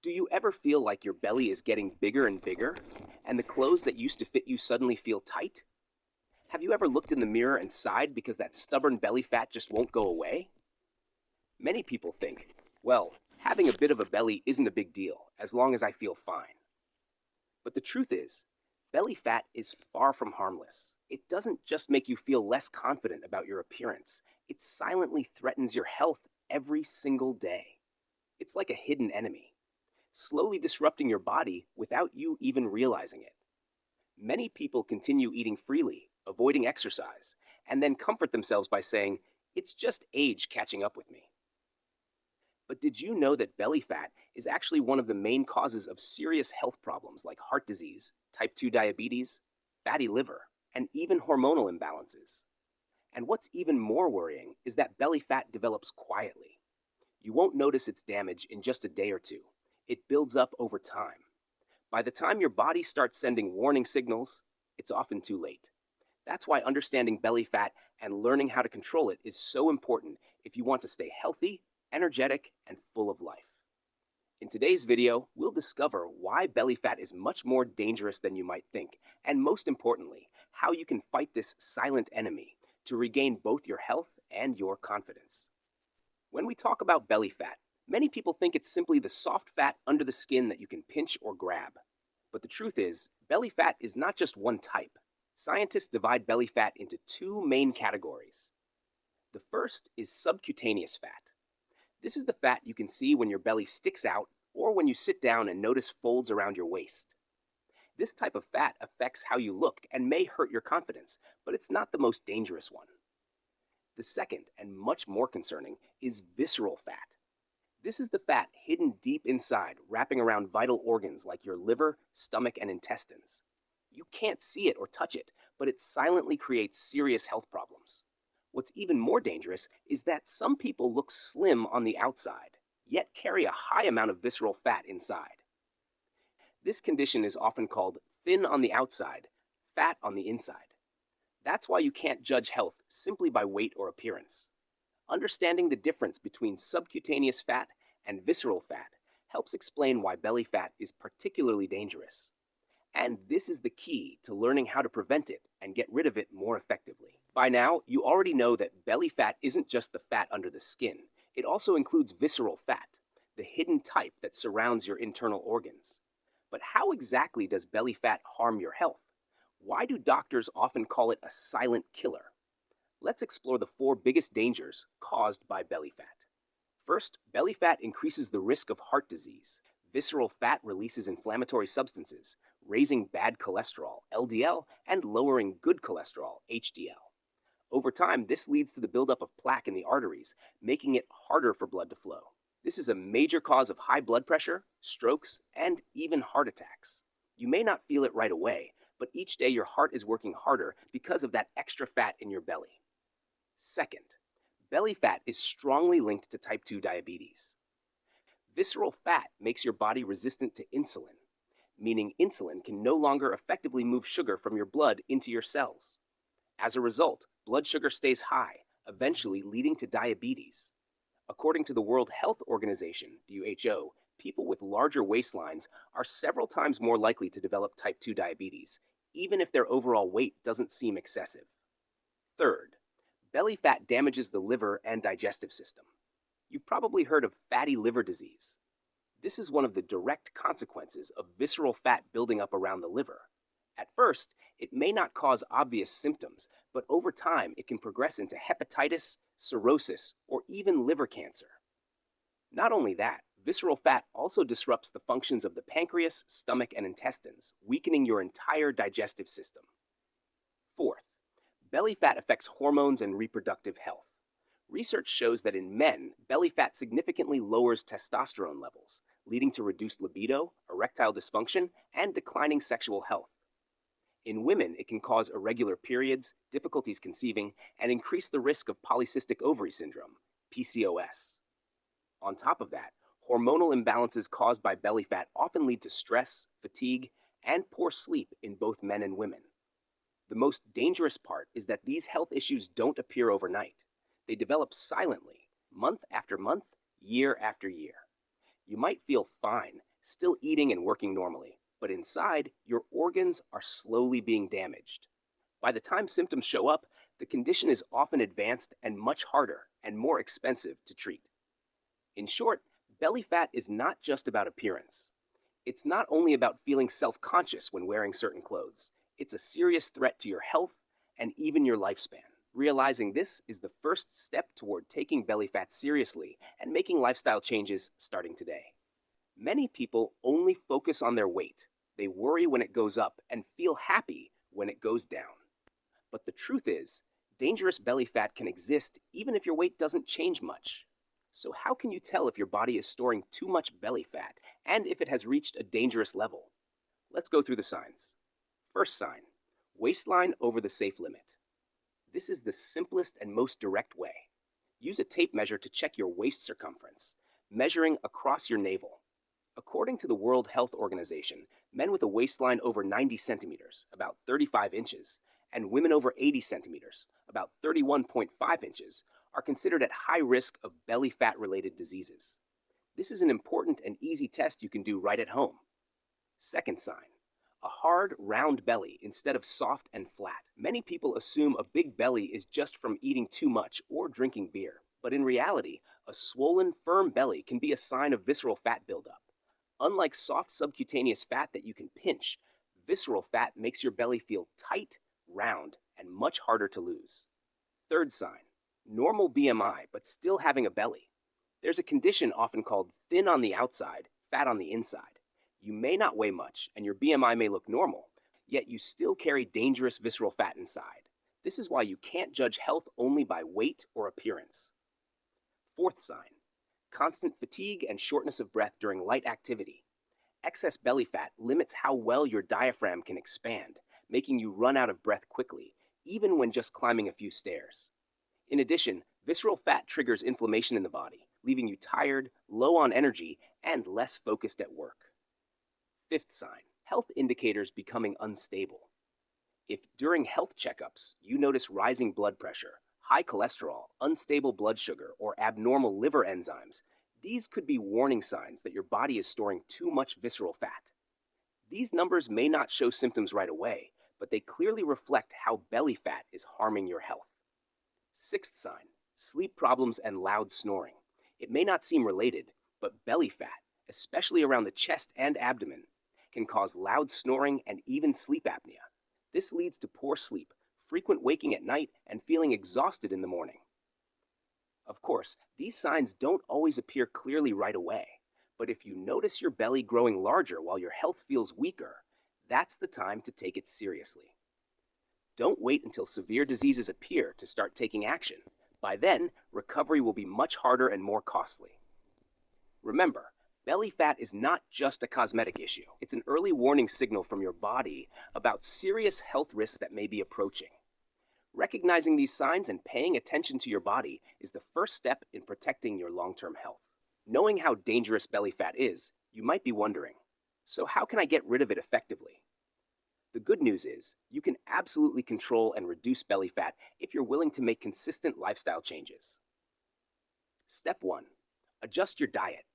Do you ever feel like your belly is getting bigger and bigger, and the clothes that used to fit you suddenly feel tight? Have you ever looked in the mirror and sighed because that stubborn belly fat just won't go away? Many people think, well, having a bit of a belly isn't a big deal, as long as I feel fine. But the truth is, belly fat is far from harmless. It doesn't just make you feel less confident about your appearance, it silently threatens your health every single day. It's like a hidden enemy, slowly disrupting your body without you even realizing it. Many people continue eating freely, avoiding exercise, and then comfort themselves by saying, it's just age catching up with me. But did you know that belly fat is actually one of the main causes of serious health problems like heart disease, type 2 diabetes, fatty liver, and even hormonal imbalances? And what's even more worrying is that belly fat develops quietly. You won't notice its damage in just a day or two. It builds up over time. By the time your body starts sending warning signals, it's often too late. That's why understanding belly fat and learning how to control it is so important if you want to stay healthy, energetic, and full of life. In today's video, we'll discover why belly fat is much more dangerous than you might think, and most importantly, how you can fight this silent enemy to regain both your health and your confidence. When we talk about belly fat, many people think it's simply the soft fat under the skin that you can pinch or grab. But the truth is, belly fat is not just one type. Scientists divide belly fat into two main categories. The first is subcutaneous fat. This is the fat you can see when your belly sticks out or when you sit down and notice folds around your waist. This type of fat affects how you look and may hurt your confidence, but it's not the most dangerous one. The second, and much more concerning, is visceral fat. This is the fat hidden deep inside, wrapping around vital organs like your liver, stomach, and intestines. You can't see it or touch it, but it silently creates serious health problems. What's even more dangerous is that some people look slim on the outside, yet carry a high amount of visceral fat inside. This condition is often called thin on the outside, fat on the inside. That's why you can't judge health simply by weight or appearance. Understanding the difference between subcutaneous fat and visceral fat helps explain why belly fat is particularly dangerous. And this is the key to learning how to prevent it and get rid of it more effectively. By now, you already know that belly fat isn't just the fat under the skin. It also includes visceral fat, the hidden type that surrounds your internal organs. But how exactly does belly fat harm your health? Why do doctors often call it a silent killer? Let's explore the four biggest dangers caused by belly fat. First, belly fat increases the risk of heart disease. Visceral fat releases inflammatory substances, raising bad cholesterol, LDL, and lowering good cholesterol, HDL. Over time, this leads to the buildup of plaque in the arteries, making it harder for blood to flow. This is a major cause of high blood pressure, strokes, and even heart attacks. You may not feel it right away, but each day your heart is working harder because of that extra fat in your belly. Second, belly fat is strongly linked to type 2 diabetes. Visceral fat makes your body resistant to insulin, meaning insulin can no longer effectively move sugar from your blood into your cells. As a result, blood sugar stays high, eventually leading to diabetes. According to the World Health Organization, WHO, people with larger waistlines are several times more likely to develop type 2 diabetes, even if their overall weight doesn't seem excessive. Third, belly fat damages the liver and digestive system. You've probably heard of fatty liver disease. This is one of the direct consequences of visceral fat building up around the liver. At first, it may not cause obvious symptoms, but over time it can progress into hepatitis, cirrhosis, or even liver cancer. Not only that, visceral fat also disrupts the functions of the pancreas, stomach, and intestines, weakening your entire digestive system. Fourth, belly fat affects hormones and reproductive health. Research shows that in men, belly fat significantly lowers testosterone levels, leading to reduced libido, erectile dysfunction, and declining sexual health. In women, it can cause irregular periods, difficulties conceiving, and increase the risk of polycystic ovary syndrome, PCOS. On top of that, hormonal imbalances caused by belly fat often lead to stress, fatigue, and poor sleep in both men and women. The most dangerous part is that these health issues don't appear overnight. They develop silently, month after month, year after year. You might feel fine, still eating and working normally, but inside, your organs are slowly being damaged. By the time symptoms show up, the condition is often advanced and much harder and more expensive to treat. In short, belly fat is not just about appearance. It's not only about feeling self conscious when wearing certain clothes, it's a serious threat to your health and even your lifespan. Realizing this is the first step toward taking belly fat seriously and making lifestyle changes starting today. Many people only focus on their weight. They worry when it goes up and feel happy when it goes down. But the truth is, dangerous belly fat can exist even if your weight doesn't change much. So, how can you tell if your body is storing too much belly fat and if it has reached a dangerous level? Let's go through the signs. First sign, waistline over the safe limit. This is the simplest and most direct way. Use a tape measure to check your waist circumference, measuring across your navel. According to the World Health Organization, men with a waistline over 90 centimeters, about 35 inches, and women over 80 centimeters, about 31.5 inches, are considered at high risk of belly fat related diseases. This is an important and easy test you can do right at home. Second sign, a hard, round belly instead of soft and flat. Many people assume a big belly is just from eating too much or drinking beer, but in reality, a swollen, firm belly can be a sign of visceral fat buildup. Unlike soft subcutaneous fat that you can pinch, visceral fat makes your belly feel tight, round, and much harder to lose. Third sign, normal BMI but still having a belly. There's a condition often called thin on the outside, fat on the inside. You may not weigh much and your BMI may look normal, yet you still carry dangerous visceral fat inside. This is why you can't judge health only by weight or appearance. Fourth sign, constant fatigue and shortness of breath during light activity. Excess belly fat limits how well your diaphragm can expand, making you run out of breath quickly, even when just climbing a few stairs. In addition, visceral fat triggers inflammation in the body, leaving you tired, low on energy, and less focused at work. Fifth sign, health indicators becoming unstable. If during health checkups you notice rising blood pressure, high cholesterol, unstable blood sugar, or abnormal liver enzymes, these could be warning signs that your body is storing too much visceral fat. These numbers may not show symptoms right away, but they clearly reflect how belly fat is harming your health. Sixth sign, sleep problems and loud snoring. It may not seem related, but belly fat, especially around the chest and abdomen, can cause loud snoring and even sleep apnea. This leads to poor sleep, frequent waking at night, and feeling exhausted in the morning. Of course, these signs don't always appear clearly right away, but if you notice your belly growing larger while your health feels weaker, that's the time to take it seriously. Don't wait until severe diseases appear to start taking action. By then, recovery will be much harder and more costly. Remember, belly fat is not just a cosmetic issue. It's an early warning signal from your body about serious health risks that may be approaching. Recognizing these signs and paying attention to your body is the first step in protecting your long-term health. Knowing how dangerous belly fat is, you might be wondering, so how can I get rid of it effectively? The good news is, you can absolutely control and reduce belly fat if you're willing to make consistent lifestyle changes. Step 1. Adjust your diet.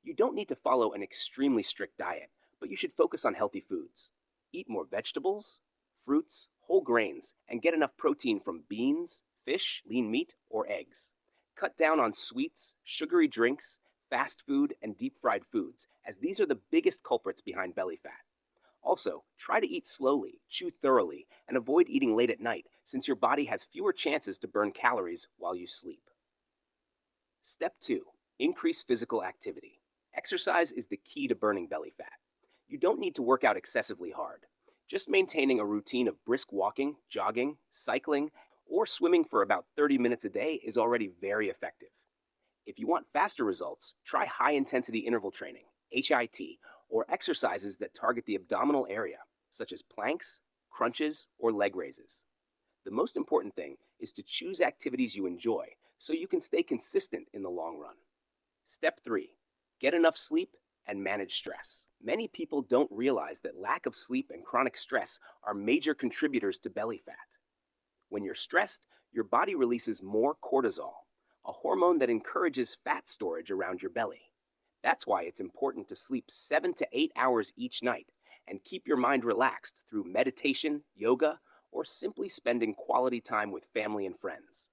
You don't need to follow an extremely strict diet, but you should focus on healthy foods. Eat more vegetables, fruits, whole grains, and get enough protein from beans, fish, lean meat, or eggs. Cut down on sweets, sugary drinks, fast food, and deep-fried foods, as these are the biggest culprits behind belly fat. Also, try to eat slowly, chew thoroughly, and avoid eating late at night, since your body has fewer chances to burn calories while you sleep. Step 2. Increase physical activity. Exercise is the key to burning belly fat. You don't need to work out excessively hard. Just maintaining a routine of brisk walking, jogging, cycling, or swimming for about 30 minutes a day is already very effective. If you want faster results, try high-intensity interval training, HIT, or exercises that target the abdominal area, such as planks, crunches, or leg raises. The most important thing is to choose activities you enjoy so you can stay consistent in the long run. Step 3. Get enough sleep and manage stress. Many people don't realize that lack of sleep and chronic stress are major contributors to belly fat. When you're stressed, your body releases more cortisol, a hormone that encourages fat storage around your belly. That's why it's important to sleep 7 to 8 hours each night and keep your mind relaxed through meditation, yoga, or simply spending quality time with family and friends.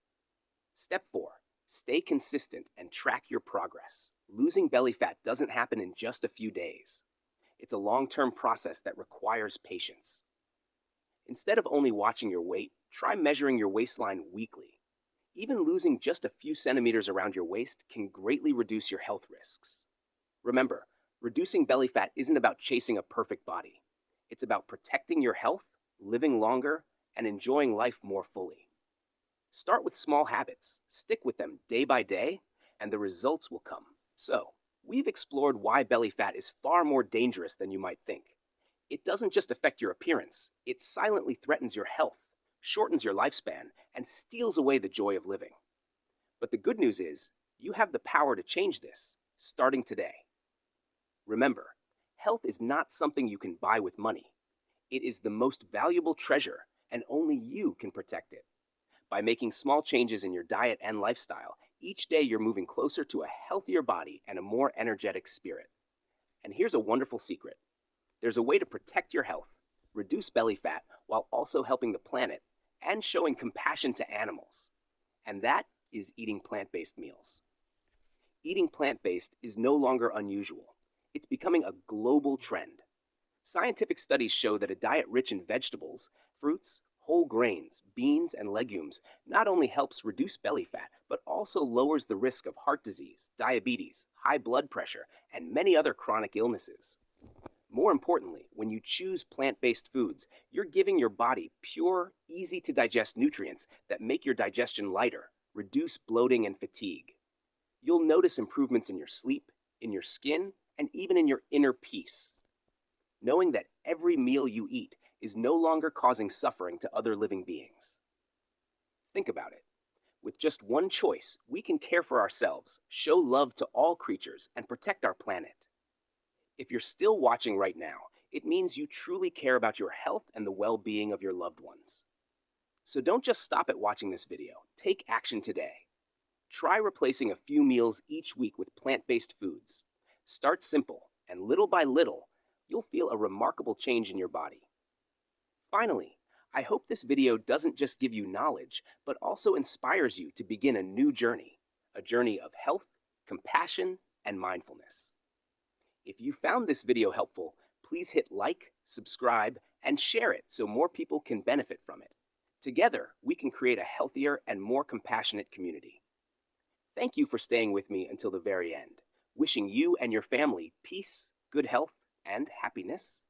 Step 4. Stay consistent and track your progress. Losing belly fat doesn't happen in just a few days. It's a long-term process that requires patience. Instead of only watching your weight, try measuring your waistline weekly. Even losing just a few centimeters around your waist can greatly reduce your health risks. Remember, reducing belly fat isn't about chasing a perfect body. It's about protecting your health, living longer, and enjoying life more fully. Start with small habits, stick with them day by day, and the results will come. So, we've explored why belly fat is far more dangerous than you might think. It doesn't just affect your appearance, it silently threatens your health, shortens your lifespan, and steals away the joy of living. But the good news is, you have the power to change this, starting today. Remember, health is not something you can buy with money. It is the most valuable treasure, and only you can protect it. By making small changes in your diet and lifestyle, each day you're moving closer to a healthier body and a more energetic spirit. And here's a wonderful secret. There's a way to protect your health, reduce belly fat while also helping the planet and showing compassion to animals. And that is eating plant-based meals. Eating plant-based is no longer unusual. It's becoming a global trend. Scientific studies show that a diet rich in vegetables, fruits, whole grains, beans, and legumes not only helps reduce belly fat, but also lowers the risk of heart disease, diabetes, high blood pressure, and many other chronic illnesses. More importantly, when you choose plant-based foods, you're giving your body pure, easy-to-digest nutrients that make your digestion lighter, reduce bloating and fatigue. You'll notice improvements in your sleep, in your skin, and even in your inner peace. Knowing that every meal you eat is no longer causing suffering to other living beings. Think about it. With just one choice, we can care for ourselves, show love to all creatures, and protect our planet. If you're still watching right now, it means you truly care about your health and the well-being of your loved ones. So don't just stop at watching this video. Take action today. Try replacing a few meals each week with plant-based foods. Start simple, and little by little, you'll feel a remarkable change in your body. Finally, I hope this video doesn't just give you knowledge, but also inspires you to begin a journey of health, compassion, and mindfulness. If you found this video helpful, please hit like, subscribe, and share it so more people can benefit from it. Together, we can create a healthier and more compassionate community. Thank you for staying with me until the very end. Wishing you and your family peace, good health, and happiness.